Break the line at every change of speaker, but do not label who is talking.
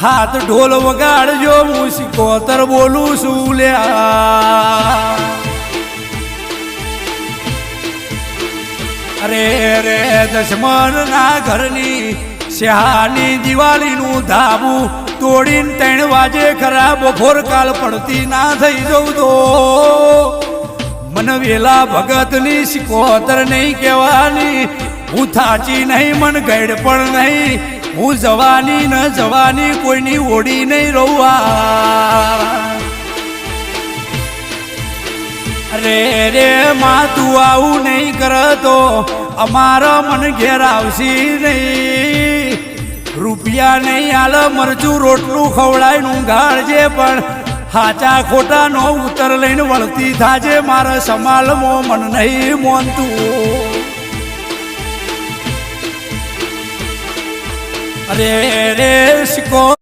હાથ ઢોલ વગાડજો હું સિકોતર બોલું છું લ્યા અરે રે દશમન ના ઘરની શ્યાની દિવાળીનું ધાબું તોડીને 3 વાગે ખરા બપોર કાલ પડતી ના થઈ જવું તો મને વેલા ભગતની સિકોતર નહીં કહેવાની હું થાચી નહીં મન ગઈડ પણ નહીં હું જવાની ન જવાની કોઈની ઓડી નહીં રહું અરે રે માં તું આવું નહીં કરતો અમારા મન ઘેર આવશી નહીં રૂપિયા નહીં આલ મરચું રોટલું ખવડાયનું ગાળજે પણ હાચા ખોટા નો ઉતર લઈને વળતી થાજે મારા સમાલમાં મન નહીં મોનતું અરે રે સિકો